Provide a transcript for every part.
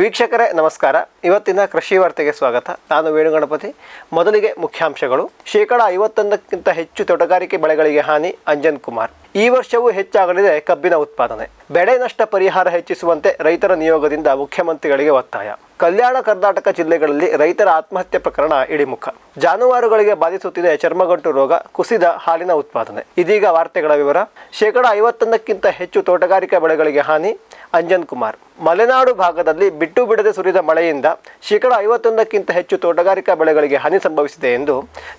ವೀಕ್ಷಕರೇ ನಮಸ್ಕಾರ. ಇವತ್ತಿನ ಕೃಷಿ ವಾರ್ತೆಗೆ ಸ್ವಾಗತ. ನಾನು ವೇಣುಗಣಪತಿ. ಮೊದಲಿಗೆ ಮುಖ್ಯಾಂಶಗಳು. 51% ಹೆಚ್ಚು ತೋಟಗಾರಿಕೆ ಬೆಳೆಗಳಿಗೆ ಹಾನಿ, ಅಂಜನ್ ಕುಮಾರ್. ಈ ವರ್ಷವೂ ಹೆಚ್ಚಾಗಲಿದೆ ಕಬ್ಬಿನ ಉತ್ಪಾದನೆ. ಬೆಳೆ ನಷ್ಟ ಪರಿಹಾರ ಹೆಚ್ಚಿಸುವಂತೆ ರೈತರ ನಿಯೋಗದಿಂದ ಮುಖ್ಯಮಂತ್ರಿಗಳಿಗೆ ಒತ್ತಾಯ. ಕಲ್ಯಾಣ ಕರ್ನಾಟಕ ಜಿಲ್ಲೆಗಳಲ್ಲಿ ರೈತರ ಆತ್ಮಹತ್ಯೆ ಪ್ರಕರಣ ಇಳಿಮುಖ. ಜಾನುವಾರುಗಳಿಗೆ ಬಾಧಿಸುತ್ತಿದೆ ಚರ್ಮಗಂಟು ರೋಗ, ಕುಸಿದ ಹಾಲಿನ ಉತ್ಪಾದನೆ. ಇದೀಗ ವಾರ್ತೆಗಳ ವಿವರ. 51% ಹೆಚ್ಚು ತೋಟಗಾರಿಕಾ ಬೆಳೆಗಳಿಗೆ ಹಾನಿ, ಅಂಜನ್ ಕುಮಾರ್. ಮಲೆನಾಡು ಭಾಗದಲ್ಲಿ ಬಿಟ್ಟು ಬಿಡದೆ ಸುರಿದ ಮಳೆಯಿಂದ 51% ಹೆಚ್ಚು ತೋಟಗಾರಿಕಾ ಬೆಳೆಗಳಿಗೆ ಹಾನಿ ಸಂಭವಿಸಿದೆ ಎಂದು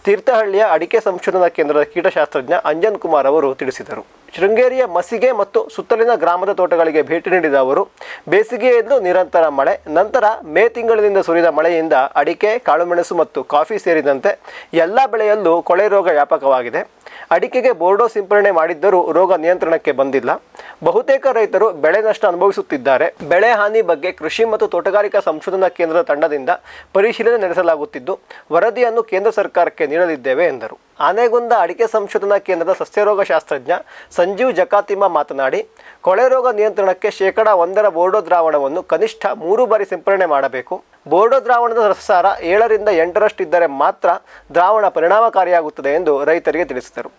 ತೀರ್ಥಹಳ್ಳಿಯ ಅಡಿಕೆ ಸಂಶೋಧನಾ ಕೇಂದ್ರದ ಕೀಟಶಾಸ್ತ್ರಜ್ಞ ಅಂಜನ್ ಕುಮಾರ್ ಅವರು ತಿಳಿಸಿದರು. ಶೃಂಗೇರಿಯ ಮಸಿಗೆ ಮತ್ತು ಸುತ್ತಲಿನ ಗ್ರಾಮದ ತೋಟಗಳಿಗೆ ಭೇಟಿ ನೀಡಿದ ಅವರು ಬೇಸಿಗೆಯಲ್ಲೂ ನಿರಂತರ ಮಳೆ, ನಂತರ ಮೇ ತಿಂಗಳಿನಿಂದ ಸುರಿದ ಮಳೆಯಿಂದ ಅಡಿಕೆ, ಕಾಳುಮೆಣಸು ಮತ್ತು ಕಾಫಿ ಸೇರಿದಂತೆ ಎಲ್ಲ ಬೆಳೆಯಲ್ಲೂ ಕೊಳೆ ರೋಗ ವ್ಯಾಪಕವಾಗಿದೆ. ಅಡಿಕೆಗೆ ಬೋರ್ಡೋ ಸಿಂಪರಣೆ ಮಾಡಿದ್ದರೂ ರೋಗ ನಿಯಂತ್ರಣಕ್ಕೆ ಬಂದಿಲ್ಲ. ಬಹುತೇಕ ರೈತರು ಬೆಳೆ ನಷ್ಟ ಅನುಭವಿಸುತ್ತಿದ್ದಾರೆ. ಬೆಳೆ ಹಾನಿ ಬಗ್ಗೆ ಕೃಷಿ ಮತ್ತು ತೋಟಗಾರಿಕಾ ಸಂಶೋಧನಾ ಕೇಂದ್ರದ ತಂಡದಿಂದ ಪರಿಶೀಲನೆ ನಡೆಸಲಾಗುತ್ತಿದ್ದು ವರದಿಯನ್ನು ಕೇಂದ್ರ ಸರ್ಕಾರಕ್ಕೆ ನೀಡಲಿದ್ದೇವೆ ಎಂದರು. ಆನೆಗೊಂದ ಅಡಿಕೆ ಸಂಶೋಧನಾ ಕೇಂದ್ರದ ಸಸ್ಯರೋಗ ಶಾಸ್ತ್ರಜ್ಞ ಸಂಜೀವ್ ಜಕಾತಿಮಾ ಮಾತನಾಡಿ, ಕೊಳೆ ರೋಗ ನಿಯಂತ್ರಣಕ್ಕೆ 1% ಬೋರ್ಡೋ ದ್ರಾವಣವನ್ನು ಕನಿಷ್ಠ 3 ಬಾರಿ ಸಿಂಪರಣೆ ಮಾಡಬೇಕು. ಬೋರ್ಡೋ ದ್ರಾವಣದ ರಸಸಾರ 7ರಿಂದ 8ರಷ್ಟು ಇದ್ದರೆ ಮಾತ್ರ ದ್ರಾವಣ ಪರಿಣಾಮಕಾರಿಯಾಗುತ್ತದೆ ಎಂದು ರೈತರಿಗೆ ತಿಳಿಸಿದರು.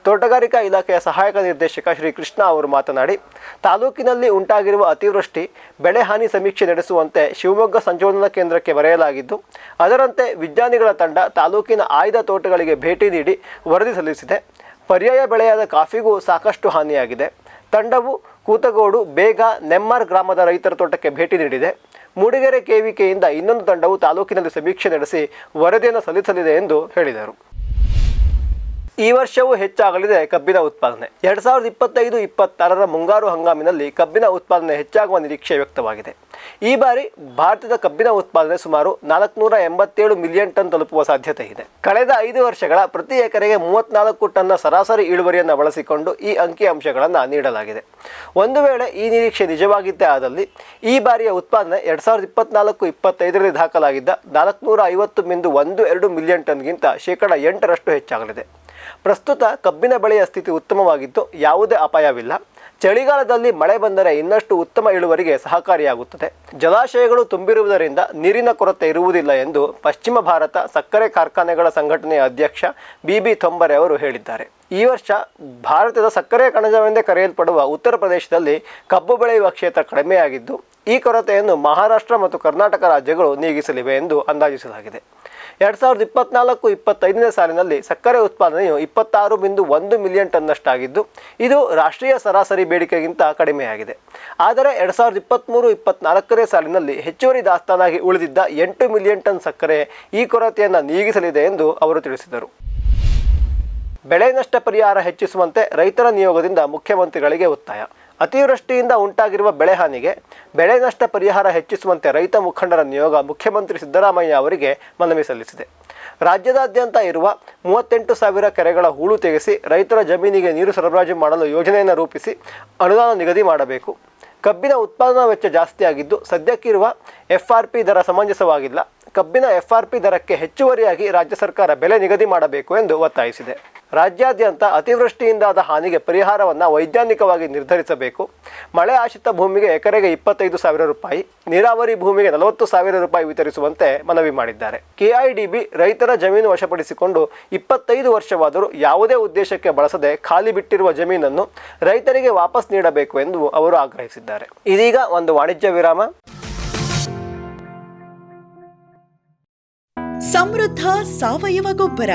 ತೋಟಗಾರಿಕಾ ಇಲಾಖೆಯ ಸಹಾಯಕ ನಿರ್ದೇಶಕ ಶ್ರೀ ಕೃಷ್ಣ ಅವರು ಮಾತನಾಡಿ, ತಾಲೂಕಿನಲ್ಲಿ ಉಂಟಾಗಿರುವ ಅತಿವೃಷ್ಟಿ ಬೆಳೆ ಹಾನಿ ಸಮೀಕ್ಷೆ ನಡೆಸುವಂತೆ ಶಿವಮೊಗ್ಗ ಸಂಶೋಧನಾ ಕೇಂದ್ರಕ್ಕೆ ಬರೆಯಲಾಗಿದ್ದು, ಅದರಂತೆ ವಿಜ್ಞಾನಿಗಳ ತಂಡ ತಾಲೂಕಿನ ಆಯ್ದ ತೋಟಗಳಿಗೆ ಭೇಟಿ ನೀಡಿ ವರದಿ ಸಲ್ಲಿಸಿದೆ. ಪರ್ಯಾಯ ಬೆಳೆಯಾದ ಕಾಫಿಗೂ ಸಾಕಷ್ಟು ಹಾನಿಯಾಗಿದೆ. ತಂಡವು ಕೂತಗೋಡು, ಬೇಗ, ನೆಮ್ಮರ್ ಗ್ರಾಮದ ರೈತರ ತೋಟಕ್ಕೆ ಭೇಟಿ ನೀಡಿದೆ. ಮೂಡಿಗೆರೆ ಕೆವಿಕೆಯಿಂದ ಇನ್ನೊಂದು ತಂಡವು ತಾಲೂಕಿನಲ್ಲಿ ಸಮೀಕ್ಷೆ ನಡೆಸಿ ವರದಿಯನ್ನು ಸಲ್ಲಿಸಲಿದೆ ಎಂದು ಹೇಳಿದರು. ಈ ವರ್ಷವೂ ಹೆಚ್ಚಾಗಲಿದೆ ಕಬ್ಬಿನ ಉತ್ಪಾದನೆ. 2025-26ರ ಮುಂಗಾರು ಹಂಗಾಮಿನಲ್ಲಿ ಕಬ್ಬಿನ ಉತ್ಪಾದನೆ ಹೆಚ್ಚಾಗುವ ನಿರೀಕ್ಷೆ ವ್ಯಕ್ತವಾಗಿದೆ. ಈ ಬಾರಿ ಭಾರತದ ಕಬ್ಬಿನ ಉತ್ಪಾದನೆ ಸುಮಾರು 487 ಮಿಲಿಯನ್ ಟನ್ ತಲುಪುವ ಸಾಧ್ಯತೆ ಇದೆ. ಕಳೆದ 5 ವರ್ಷಗಳ ಪ್ರತಿ ಎಕರೆಗೆ 34 ಟನ್ನ ಸರಾಸರಿ ಇಳುವರಿಯನ್ನು ಬಳಸಿಕೊಂಡು ಈ ಅಂಕಿಅಂಶಗಳನ್ನು ನೀಡಲಾಗಿದೆ. ಒಂದು ವೇಳೆ ಈ ನಿರೀಕ್ಷೆ ನಿಜವಾಗಿದ್ದೇ ಆದಲ್ಲಿ ಈ ಬಾರಿಯ ಉತ್ಪಾದನೆ 2024-25ರಲ್ಲಿ ದಾಖಲಾಗಿದ್ದ 450.12 ಮಿಲಿಯನ್ ಟನ್ಗಿಂತ 8% ಹೆಚ್ಚಾಗಲಿದೆ. ಪ್ರಸ್ತುತ ಕಬ್ಬಿನ ಬೆಳೆಯ ಸ್ಥಿತಿ ಉತ್ತಮವಾಗಿದ್ದು ಯಾವುದೇ ಅಪಾಯವಿಲ್ಲ. ಚಳಿಗಾಲದಲ್ಲಿ ಮಳೆ ಬಂದರೆ ಇನ್ನಷ್ಟು ಉತ್ತಮ ಇಳುವರಿಗೆ ಸಹಕಾರಿಯಾಗುತ್ತದೆ. ಜಲಾಶಯಗಳು ತುಂಬಿರುವುದರಿಂದ ನೀರಿನ ಕೊರತೆ ಇರುವುದಿಲ್ಲ ಎಂದು ಪಶ್ಚಿಮ ಭಾರತ ಸಕ್ಕರೆ ಕಾರ್ಖಾನೆಗಳ ಸಂಘಟನೆಯ ಅಧ್ಯಕ್ಷ BB ಥೊಂಬರೆ ಅವರು ಹೇಳಿದ್ದಾರೆ. ಈ ವರ್ಷ ಭಾರತದ ಸಕ್ಕರೆ ಕಣಜವೆಂದೇ ಕರೆಯಲ್ಪಡುವ ಉತ್ತರ ಪ್ರದೇಶದಲ್ಲಿ ಕಬ್ಬು ಬೆಳೆಯುವ ಕ್ಷೇತ್ರ ಕಡಿಮೆಯಾಗಿದ್ದು, ಈ ಕೊರತೆಯನ್ನು ಮಹಾರಾಷ್ಟ್ರ ಮತ್ತು ಕರ್ನಾಟಕ ರಾಜ್ಯಗಳು ನೀಗಿಸಲಿವೆ ಎಂದು ಅಂದಾಜಿಸಲಾಗಿದೆ. 2024-25ನೇ ಸಾಲಿನಲ್ಲಿ ಸಕ್ಕರೆ ಉತ್ಪಾದನೆಯು 26.1 ಮಿಲಿಯನ್ ಟನ್ನಷ್ಟಾಗಿದ್ದು, ಇದು ರಾಷ್ಟ್ರೀಯ ಸರಾಸರಿ ಬೇಡಿಕೆಗಿಂತ ಕಡಿಮೆಯಾಗಿದೆ. ಆದರೆ 2023-24ನೇ ಸಾಲಿನಲ್ಲಿ ಹೆಚ್ಚುವರಿ ದಾಸ್ತಾನಾಗಿ ಉಳಿದಿದ್ದ 8 ಮಿಲಿಯನ್ ಟನ್ ಸಕ್ಕರೆ ಈ ಕೊರತೆಯನ್ನು ನೀಗಿಸಲಿದೆ ಎಂದು ಅವರು ತಿಳಿಸಿದರು. ಬೆಳೆ ನಷ್ಟ ಪರಿಹಾರ ಹೆಚ್ಚಿಸುವಂತೆ ರೈತರ ನಿಯೋಗದಿಂದ ಮುಖ್ಯಮಂತ್ರಿಗಳಿಗೆ ಒತ್ತಾಯ. ಅತಿವೃಷ್ಟಿಯಿಂದ ಉಂಟಾಗಿರುವ ಬೆಳೆ ಹಾನಿಗೆ ಬೆಳೆ ನಷ್ಟ ಪರಿಹಾರ ಹೆಚ್ಚಿಸುವಂತೆ ರೈತ ಮುಖಂಡರ ನಿಯೋಗ ಮುಖ್ಯಮಂತ್ರಿ ಸಿದ್ದರಾಮಯ್ಯ ಅವರಿಗೆ ಮನವಿ ಸಲ್ಲಿಸಿದೆ. ರಾಜ್ಯದಾದ್ಯಂತ ಇರುವ 38,000 ಕೆರೆಗಳ ಹೂಳು ತೆಗೆಸಿ ರೈತರ ಜಮೀನಿಗೆ ನೀರು ಸರಬರಾಜು ಮಾಡಲು ಯೋಜನೆಯನ್ನು ರೂಪಿಸಿ ಅನುದಾನ ನಿಗದಿ ಮಾಡಬೇಕು. ಕಬ್ಬಿನ ಉತ್ಪಾದನಾ ವೆಚ್ಚ ಜಾಸ್ತಿಯಾಗಿದ್ದು ಸದ್ಯಕ್ಕಿರುವ FRP ದರ ಸಮಂಜಸವಾಗಿಲ್ಲ. ಕಬ್ಬಿನ FRP ದರಕ್ಕೆ ಹೆಚ್ಚುವರಿಯಾಗಿ ರಾಜ್ಯ ಸರ್ಕಾರ ಬೆಲೆ ನಿಗದಿ ಮಾಡಬೇಕು ಎಂದು ಒತ್ತಾಯಿಸಿದೆ. ರಾಜ್ಯಾದ್ಯಂತ ಅತಿವೃಷ್ಟಿಯಿಂದಾದ ಹಾನಿಗೆ ಪರಿಹಾರವನ್ನು ವೈಜ್ಞಾನಿಕವಾಗಿ ನಿರ್ಧರಿಸಬೇಕು. ಮಳೆ ಆಶ್ರಿತ ಭೂಮಿಗೆ ಎಕರೆಗೆ 25,000 ರೂಪಾಯಿ, ನೀರಾವರಿ ಭೂಮಿಗೆ 40,000 ರೂಪಾಯಿ ವಿತರಿಸುವಂತೆ ಮನವಿ ಮಾಡಿದ್ದಾರೆ. KIDB ರೈತರ ಜಮೀನು ವಶಪಡಿಸಿಕೊಂಡು 25 ವರ್ಷವಾದರೂ ಯಾವುದೇ ಉದ್ದೇಶಕ್ಕೆ ಬಳಸದೆ ಖಾಲಿ ಬಿಟ್ಟಿರುವ ಜಮೀನನ್ನು ರೈತರಿಗೆ ವಾಪಸ್ ನೀಡಬೇಕು ಎಂದು ಅವರು ಆಗ್ರಹಿಸಿದ್ದಾರೆ. ಇದೀಗ ಒಂದು ವಾಣಿಜ್ಯ ವಿರಾಮ. ಸಮೃದ್ಧ ಸಾವಯವ ಗೊಬ್ಬರ,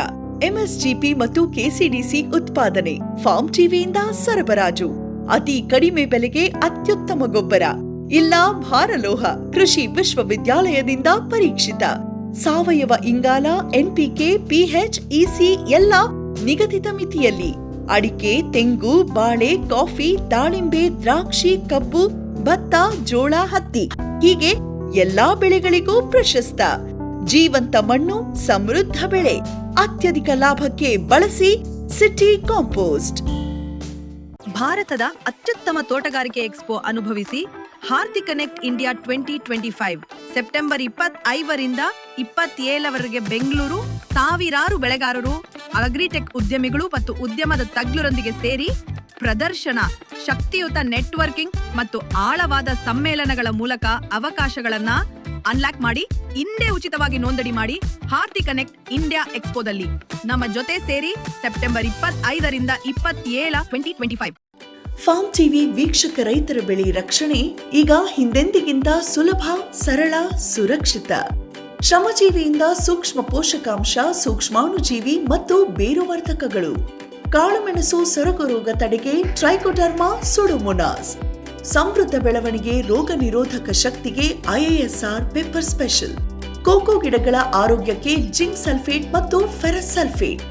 MSGP ಮತ್ತು KCDC ಉತ್ಪಾದನೆ, ಫಾರ್ಮ್ ಟಿವಿಯಿಂದ ಸರಬರಾಜು, ಅತಿ ಕಡಿಮೆ ಬೆಲೆಗೆ ಅತ್ಯುತ್ತಮ ಗೊಬ್ಬರ, ಇಲ್ಲ ಭಾರಲೋಹ, ಕೃಷಿ ವಿಶ್ವವಿದ್ಯಾಲಯದಿಂದ ಪರೀಕ್ಷಿತ ಸಾವಯವ ಇಂಗಾಲ, NPK, PH, EC ಎಲ್ಲ ನಿಗದಿತ ಮಿತಿಯಲ್ಲಿ. ಅಡಿಕೆ, ತೆಂಗು, ಬಾಳೆ, ಕಾಫಿ, ದಾಳಿಂಬೆ, ದ್ರಾಕ್ಷಿ, ಕಬ್ಬು, ಭತ್ತ, ಜೋಳ, ಹತ್ತಿ ಹೀಗೆ ಎಲ್ಲಾ ಬೆಳೆಗಳಿಗೂ ಪ್ರಶಸ್ತ. ಜೀವಂತ ಮಣ್ಣು, ಸಮೃದ್ಧ ಬೆಳೆ, ಅತ್ಯಧಿಕ ಲಾಭಕ್ಕೆ ಬಳಸಿ ಸಿಟಿ ಕಾಂಪೋಸ್ಟ್. ಭಾರತದ ಅತ್ಯುತ್ತಮ ತೋಟಗಾರಿಕೆ ಎಕ್ಸ್ಪೋ ಅನುಭವಿಸಿ ಹಾರ್ತಿ ಕನೆಕ್ಟ್ ಇಂಡಿಯಾ 2025 ಸೆಪ್ಟೆಂಬರ್ 25ರಿಂದ 27ರವರೆಗೆ ಬೆಂಗಳೂರು. ಸಾವಿರಾರು ಬೆಳೆಗಾರರು, ಅಗ್ರಿಟೆಕ್ ಉದ್ಯಮಿಗಳು ಮತ್ತು ಉದ್ಯಮದ ತಜ್ಞರೊಂದಿಗೆ ಸೇರಿ ಪ್ರದರ್ಶನ, ಶಕ್ತಿಯುತ ನೆಟ್ವರ್ಕಿಂಗ್ ಮತ್ತು ಆಳವಾದ ಸಮ್ಮೇಳನಗಳ ಮೂಲಕ ಅವಕಾಶಗಳನ್ನ ಅನ್ಲಾಕ್ ಮಾಡಿ ಇಂದೇ ಉಚಿತವಾಗಿ ನೋಂದಣಿ ಮಾಡಿ ಹಾರ್ತಿ ಕನೆಕ್ಟ್ ಇಂಡಿಯಾ ಎಕ್ಸ್ಪೋದಲ್ಲಿ ನಮ್ಮ ಜೊತೆ ಸೇರಿ ಸೆಪ್ಟೆಂಬರ್ 25ರಿಂದ 27, 2025. ಫಾರ್ಮ್ ಟಿವಿ ವೀಕ್ಷಕ ರೈತರ ಬೆಳೆ ರಕ್ಷಣೆ ಈಗ ಹಿಂದೆಂದಿಗಿಂತ ಸುಲಭ, ಸರಳ, ಸುರಕ್ಷಿತ. ಶ್ರಮಜೀವಿಯಿಂದ ಸೂಕ್ಷ್ಮ ಪೋಷಕಾಂಶ, ಸೂಕ್ಷ್ಮಾಣುಜೀವಿ ಮತ್ತು ಬೇರುವರ್ಧಕಗಳು. ಕಾಳುಮೆಣಸು ಸೊರಗು ರೋಗ ತಡೆಗೆ ಟ್ರೈಕೋಡರ್ಮಾ ಸುಡೋಮೋನಾಸ್. ಸಮೃದ್ಧ ಬೆಳವಣಿಗೆ, ರೋಗ ನಿರೋಧಕ ಶಕ್ತಿಗೆ ಐಎಎಸ್ಆರ್ ಪೆಪ್ಪರ್ ಸ್ಪೆಷಲ್. ಕೋಕೋ ಗಿಡಗಳ ಆರೋಗ್ಯಕ್ಕೆ ಜಿಂಕ್ ಸಲ್ಫೇಟ್ ಮತ್ತು ಫೆರಸ್ ಸಲ್ಫೇಟ್.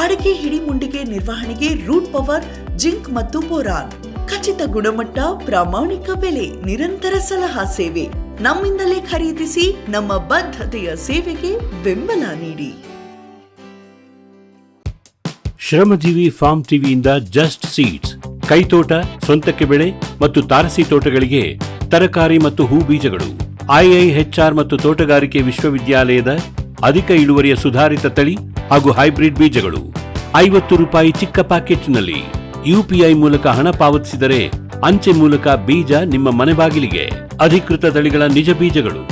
ಅಡಿಕೆ ಹಿಡಿಮುಂಡಿಗೆ ನಿರ್ವಹಣೆಗೆ ರೂಟ್ ಪವರ್, ಜಿಂಕ್ ಮತ್ತು ಬೋರಾನ್. ಖಚಿತ ಗುಣಮಟ್ಟ, ಪ್ರಾಮಾಣಿಕ ಬೆಲೆ, ನಿರಂತರ ಸಲಹಾ ಸೇವೆ. ನಮ್ಮಿಂದಲೇ ಖರೀದಿಸಿ, ನಮ್ಮ ಬದ್ಧತೆಯ ಸೇವೆಗೆ ಬೆಂಬಲ ನೀಡಿ. ಶ್ರಮಜೀವಿ ಫಾರ್ಮ್ ಟಿವಿಯಿಂದ ಜಸ್ಟ್ ಸೀಡ್ಸ್, ಕೈತೋಟ, ಸ್ವಂತಕ್ಕೆ ಬೆಳೆ ಮತ್ತು ತಾರಸಿ ತೋಟಗಳಿಗೆ ತರಕಾರಿ ಮತ್ತು ಹೂ ಬೀಜಗಳು. ಐಐಎಚ್ಆರ್ ಮತ್ತು ತೋಟಗಾರಿಕೆ ವಿಶ್ವವಿದ್ಯಾಲಯದ ಅಧಿಕ ಇಳುವರಿಯ ಸುಧಾರಿತ ತಳಿ ಹಾಗೂ ಹೈಬ್ರಿಡ್ ಬೀಜಗಳು. 50 ರೂಪಾಯಿ ಚಿಕ್ಕ ಪ್ಯಾಕೆಟ್ನಲ್ಲಿ. ಯುಪಿಐ ಮೂಲಕ ಹಣ ಪಾವತಿಸಿದರೆ ಅಂಚೆ ಮೂಲಕ ಬೀಜ ನಿಮ್ಮ ಮನೆ ಬಾಗಿಲಿಗೆ. ಅಧಿಕೃತ ತಳಿಗಳ ನಿಜ ಬೀಜಗಳು.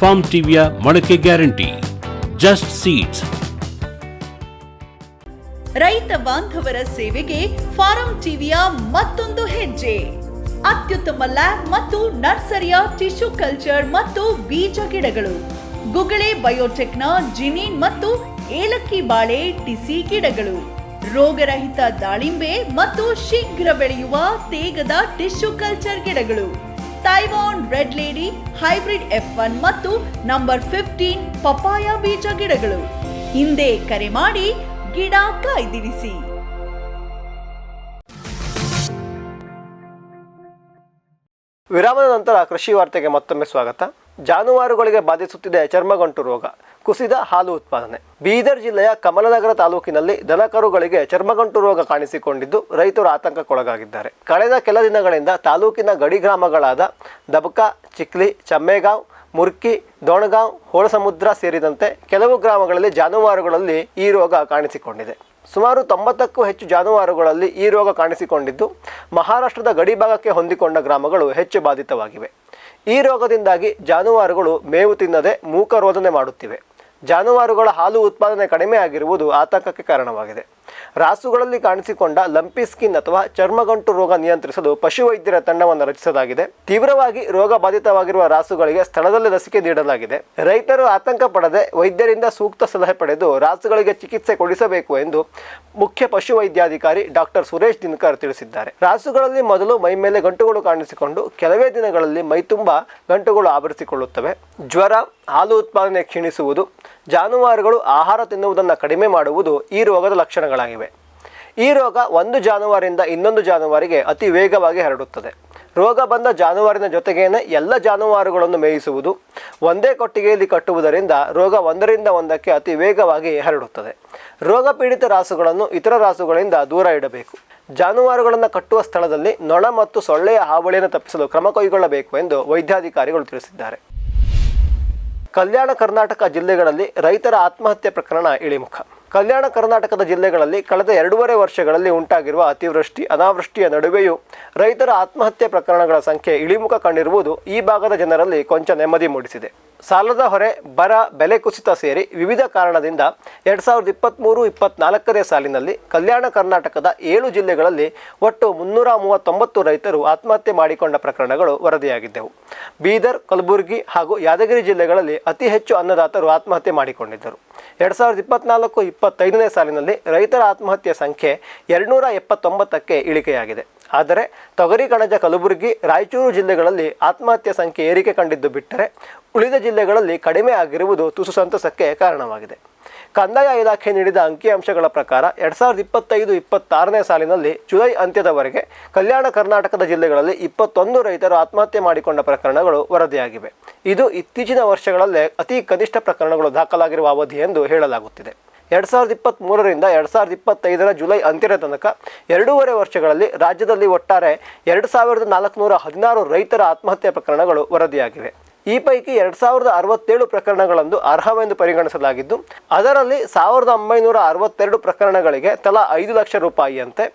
ಫಾರ್ಮ್ ಟಿವಿಯ ಮೊಳಕೆ ಗ್ಯಾರಂಟಿ. Just seeds. ರೈತ ಬಾಂಧವರ ಸೇವೆಗೆ ಫಾರಂ ಟಿವಿಯ ಮತ್ತೊಂದು ಹೆಜ್ಜೆ. ಅತ್ಯುತ್ತಮ ಲ್ಯಾಬ್ ಮತ್ತು ನರ್ಸರಿಯ ಟಿಶ್ಯೂ ಕಲ್ಚರ್ ಮತ್ತು ಬೀಜ ಗಿಡಗಳು. ಗುಗಳೆ ಬಯೋಟೆಕ್ನ ಜಿನಿನ್ ಮತ್ತು ಏಲಕ್ಕಿ ಬಾಳೆ ಟಿಸಿ ಗಿಡಗಳು. ರೋಗರಹಿತ ದಾಳಿಂಬೆ ಮತ್ತು ಶೀಘ್ರ ಬೆಳೆಯುವ ತೇಗದ ಟಿಶ್ಯೂ ಕಲ್ಚರ್ ಗಿಡಗಳು. Taiwan red lady, hybrid F1 ಮತ್ತು ನಂಬರ್ 15 ಪಪಾಯ ಬೀಜ ಗಿಡಗಳು. ಹಿಂದೆ ಕರೆ ಮಾಡಿ ಗಿಡ ಕಾಯ್ದಿರಿಸಿ. ವಿರಾಮದ ನಂತರ ಕೃಷಿ ವಾರ್ತೆಗೆ ಮತ್ತೊಮ್ಮೆ ಸ್ವಾಗತ. ಜಾನುವಾರುಗಳಿಗೆ ಬಾಧಿಸುತ್ತಿದೆ ಚರ್ಮಗಂಟು ರೋಗ, ಕುಸಿದ ಹಾಲು ಉತ್ಪಾದನೆ. ಬೀದರ್ ಜಿಲ್ಲೆಯ ಕಮಲನಗರ ತಾಲೂಕಿನಲ್ಲಿ ದನಕರುಗಳಿಗೆ ಚರ್ಮಗಂಟು ರೋಗ ಕಾಣಿಸಿಕೊಂಡಿದ್ದು ರೈತರು ಆತಂಕಕ್ಕೊಳಗಾಗಿದ್ದಾರೆ. ಕಳೆದ ಕೆಲ ದಿನಗಳಿಂದ ತಾಲೂಕಿನ ಗಡಿ ಗ್ರಾಮಗಳಾದ ದಬಕಾ, ಚಿಕ್ಲಿ, ಚಮ್ಮೇಗಾಂವ್, ಮುರ್ಕಿ, ದೋಣಗಾಂವ್, ಹೋಳಸಮುದ್ರ ಸೇರಿದಂತೆ ಕೆಲವು ಗ್ರಾಮಗಳಲ್ಲಿ ಜಾನುವಾರುಗಳಲ್ಲಿ ಈ ರೋಗ ಕಾಣಿಸಿಕೊಂಡಿದೆ. ಸುಮಾರು 90ಕ್ಕೂ ಹೆಚ್ಚು ಜಾನುವಾರುಗಳಲ್ಲಿ ಈ ರೋಗ ಕಾಣಿಸಿಕೊಂಡಿದ್ದು ಮಹಾರಾಷ್ಟ್ರದ ಗಡಿ ಭಾಗಕ್ಕೆ ಹೊಂದಿಕೊಂಡ ಗ್ರಾಮಗಳು ಹೆಚ್ಚು ಬಾಧಿತವಾಗಿವೆ. ಈ ರೋಗದಿಂದಾಗಿ ಜಾನುವಾರುಗಳು ಮೇವು ತಿನ್ನದೆ ಮೂಕರೋಧನೆ ಮಾಡುತ್ತಿವೆ. ಜಾನುವಾರುಗಳ ಹಾಲು ಉತ್ಪಾದನೆ ಕಡಿಮೆ ಆಗಿರುವುದು ಆತಂಕಕ್ಕೆ ಕಾರಣವಾಗಿದೆ. ರಾಸುಗಳಲ್ಲಿ ಕಾಣಿಸಿಕೊಂಡ ಲಂಪಿ ಸ್ಕಿನ್ ಅಥವಾ ಚರ್ಮಗಂಟು ರೋಗ ನಿಯಂತ್ರಿಸಲು ಪಶುವೈದ್ಯರ ತಂಡವನ್ನು ರಚಿಸಲಾಗಿದೆ. ತೀವ್ರವಾಗಿ ರೋಗ ಬಾಧಿತವಾಗಿರುವ ರಾಸುಗಳಿಗೆ ಸ್ಥಳದಲ್ಲೇ ಲಸಿಕೆ ನೀಡಲಾಗಿದೆ. ರೈತರು ಆತಂಕ ಪಡದೆ ವೈದ್ಯರಿಂದ ಸೂಕ್ತ ಸಲಹೆ ಪಡೆದು ರಾಸುಗಳಿಗೆ ಚಿಕಿತ್ಸೆ ಕೊಡಿಸಬೇಕು ಎಂದು ಮುಖ್ಯ ಪಶುವೈದ್ಯಾಧಿಕಾರಿ ಡಾಕ್ಟರ್ ಸುರೇಶ್ ದಿನಕರ್ ತಿಳಿಸಿದ್ದಾರೆ. ರಾಸುಗಳಲ್ಲಿ ಮೊದಲು ಮೈ ಮೇಲೆ ಗಂಟುಗಳು ಕಾಣಿಸಿಕೊಂಡು ಕೆಲವೇ ದಿನಗಳಲ್ಲಿ ಮೈತುಂಬ ಗಂಟುಗಳು ಆವರಿಸಿಕೊಳ್ಳುತ್ತವೆ. ಜ್ವರ, ಹಾಲು ಉತ್ಪಾದನೆ ಕ್ಷೀಣಿಸುವುದು, ಜಾನುವಾರುಗಳು ಆಹಾರ ತಿನ್ನುವುದನ್ನು ಕಡಿಮೆ ಮಾಡುವುದು ಈ ರೋಗದ ಲಕ್ಷಣಗಳಾಗಿವೆ. ಈ ರೋಗ ಒಂದು ಜಾನುವಾರಿಂದ ಇನ್ನೊಂದು ಜಾನುವಾರಿಗೆ ಅತಿ ವೇಗವಾಗಿ ಹರಡುತ್ತದೆ. ರೋಗ ಬಂದ ಜಾನುವಾರಿನ ಜೊತೆಗೇನೆ ಎಲ್ಲ ಜಾನುವಾರುಗಳನ್ನು ಮೇಯಿಸುವುದು, ಒಂದೇ ಕೊಟ್ಟಿಗೆಯಲ್ಲಿ ಕಟ್ಟುವುದರಿಂದ ರೋಗ ಒಂದರಿಂದ ಒಂದಕ್ಕೆ ಅತಿ ವೇಗವಾಗಿ ಹರಡುತ್ತದೆ. ರೋಗ ಪೀಡಿತ ರಾಸುಗಳನ್ನು ಇತರ ರಾಸುಗಳಿಂದ ದೂರ ಇಡಬೇಕು. ಜಾನುವಾರುಗಳನ್ನು ಕಟ್ಟುವ ಸ್ಥಳದಲ್ಲಿ ನೊಣ ಮತ್ತು ಸೊಳ್ಳೆಯ ಹಾವಳಿಯನ್ನು ತಪ್ಪಿಸಲು ಕ್ರಮ ಕೈಗೊಳ್ಳಬೇಕು ಎಂದು ವೈದ್ಯಾಧಿಕಾರಿಗಳು ತಿಳಿಸಿದ್ದಾರೆ. ಕಲ್ಯಾಣ ಕರ್ನಾಟಕ ಜಿಲ್ಲೆಗಳಲ್ಲಿ ರೈತರ ಆತ್ಮಹತ್ಯೆ ಪ್ರಕರಣ ಇಳಿಮುಖ. ಕಲ್ಯಾಣ ಕರ್ನಾಟಕದ ಜಿಲ್ಲೆಗಳಲ್ಲಿ ಕಳೆದ 2.5 ವರ್ಷಗಳಲ್ಲಿ ಉಂಟಾಗಿರುವ ಅತಿವೃಷ್ಟಿ, ಅನಾವೃಷ್ಟಿಯ ನಡುವೆಯೂ ರೈತರ ಆತ್ಮಹತ್ಯೆ ಪ್ರಕರಣಗಳ ಸಂಖ್ಯೆ ಇಳಿಮುಖ ಕಂಡಿರುವುದು ಈ ಭಾಗದ ಜನರಲ್ಲಿ ಕೊಂಚ ನೆಮ್ಮದಿ ಮೂಡಿಸಿದೆ. ಸಾಲದ ಹೊರೆ, ಬರ, ಬೆಲೆ ಕುಸಿತ ಸೇರಿ ವಿವಿಧ ಕಾರಣದಿಂದ 2023-24ನೇ ಸಾಲಿನಲ್ಲಿ ಕಲ್ಯಾಣ ಕರ್ನಾಟಕದ 7 ಜಿಲ್ಲೆಗಳಲ್ಲಿ ಒಟ್ಟು 339 ರೈತರು ಆತ್ಮಹತ್ಯೆ ಮಾಡಿಕೊಂಡ ಪ್ರಕರಣಗಳು ವರದಿಯಾಗಿದ್ದವು. ಬೀದರ್, ಕಲಬುರಗಿ ಹಾಗೂ ಯಾದಗಿರಿ ಜಿಲ್ಲೆಗಳಲ್ಲಿ ಅತಿ ಹೆಚ್ಚು ಅನ್ನದಾತರು ಆತ್ಮಹತ್ಯೆ ಮಾಡಿಕೊಂಡಿದ್ದರು. 2024-25ನೇ ಸಾಲಿನಲ್ಲಿ ರೈತರ ಆತ್ಮಹತ್ಯೆ ಸಂಖ್ಯೆ 279ಕ್ಕೆ ಇಳಿಕೆಯಾಗಿದೆ. ಆದರೆ ತೊಗರಿ ಕಣಜ, ಕಲಬುರಗಿ, ರಾಯಚೂರು ಜಿಲ್ಲೆಗಳಲ್ಲಿ ಆತ್ಮಹತ್ಯೆ ಸಂಖ್ಯೆ ಏರಿಕೆ ಕಂಡಿದ್ದು ಬಿಟ್ಟರೆ ಉಳಿದ ಜಿಲ್ಲೆಗಳಲ್ಲಿ ಕಡಿಮೆ ಆಗಿರುವುದು ತುಸು ಸಂತಸಕ್ಕೆ ಕಾರಣವಾಗಿದೆ. ಕಂದಾಯ ಇಲಾಖೆ ನೀಡಿದ ಅಂಕಿಅಂಶಗಳ ಪ್ರಕಾರ 2025-26ನೇ ಸಾಲಿನಲ್ಲಿ ಜುಲೈ ಅಂತ್ಯದವರೆಗೆ ಕಲ್ಯಾಣ ಕರ್ನಾಟಕದ ಜಿಲ್ಲೆಗಳಲ್ಲಿ 21 ರೈತರು ಆತ್ಮಹತ್ಯೆ ಮಾಡಿಕೊಂಡ ಪ್ರಕರಣಗಳು ವರದಿಯಾಗಿವೆ. ಇದು ಇತ್ತೀಚಿನ ವರ್ಷಗಳಲ್ಲೇ ಅತಿ ಕನಿಷ್ಠ ಪ್ರಕರಣಗಳು ದಾಖಲಾಗಿರುವ ಅವಧಿ ಎಂದು ಹೇಳಲಾಗುತ್ತಿದೆ. 2023ರಿಂದ 2025ರ ಜುಲೈ ಅಂತ್ಯದ ತನಕ 2.5 ವರ್ಷಗಳಲ್ಲಿ ರಾಜ್ಯದಲ್ಲಿ ಒಟ್ಟಾರೆ 2416 ರೈತರ ಆತ್ಮಹತ್ಯೆ ಪ್ರಕರಣಗಳು ವರದಿಯಾಗಿವೆ. ಈ ಪೈಕಿ 2067 ಪ್ರಕರಣಗಳನ್ನು ಅರ್ಹವೆಂದು ಪರಿಗಣಿಸಲಾಗಿದ್ದು, ಅದರಲ್ಲಿ 1962 ಪ್ರಕರಣಗಳಿಗೆ ತಲಾ 5 ಲಕ್ಷ ರೂಪಾಯಿಯಂತೆ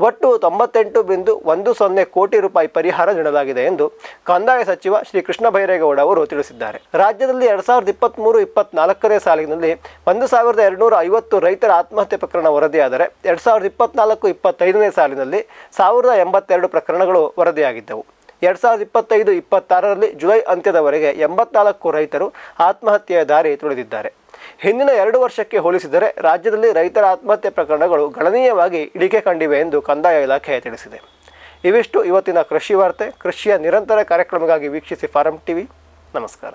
ಒಟ್ಟು 98.10 ಕೋಟಿ ರೂಪಾಯಿ ಪರಿಹಾರ ನೀಡಲಾಗಿದೆ ಎಂದು ಕಂದಾಯ ಸಚಿವ ಶ್ರೀ ಕೃಷ್ಣ ಬೈರೇಗೌಡ ಅವರು ತಿಳಿಸಿದ್ದಾರೆ. ರಾಜ್ಯದಲ್ಲಿ 2023-24ನೇ ಸಾಲಿನಲ್ಲಿ 1250 ರೈತರ ಆತ್ಮಹತ್ಯೆ ಪ್ರಕರಣ ವರದಿಯಾದರೆ 2024-25ನೇ ಸಾಲಿನಲ್ಲಿ 1082 ಪ್ರಕರಣಗಳು ವರದಿಯಾಗಿದ್ದವು. 2025-26ರಲ್ಲಿ ಜುಲೈ ಅಂತ್ಯದವರೆಗೆ 84 ರೈತರು ಆತ್ಮಹತ್ಯೆಯ ದಾರಿ ತುಳಿದಿದ್ದಾರೆ. ಹಿಂದಿನ 2 ವರ್ಷಕ್ಕೆ ಹೋಲಿಸಿದರೆ ರಾಜ್ಯದಲ್ಲಿ ರೈತರ ಆತ್ಮಹತ್ಯೆ ಪ್ರಕರಣಗಳು ಗಣನೀಯವಾಗಿ ಇಳಿಕೆ ಕಂಡಿವೆ ಎಂದು ಕಂದಾಯ ಇಲಾಖೆ ತಿಳಿಸಿದೆ. ಇವಿಷ್ಟು ಇವತ್ತಿನ ಕೃಷಿ ವಾರ್ತೆ. ಕೃಷಿಯ ನಿರಂತರ ಕಾರ್ಯಕ್ರಮಕ್ಕಾಗಿ ವೀಕ್ಷಿಸಿ ಫಾರಂ ಟಿವಿ. ನಮಸ್ಕಾರ.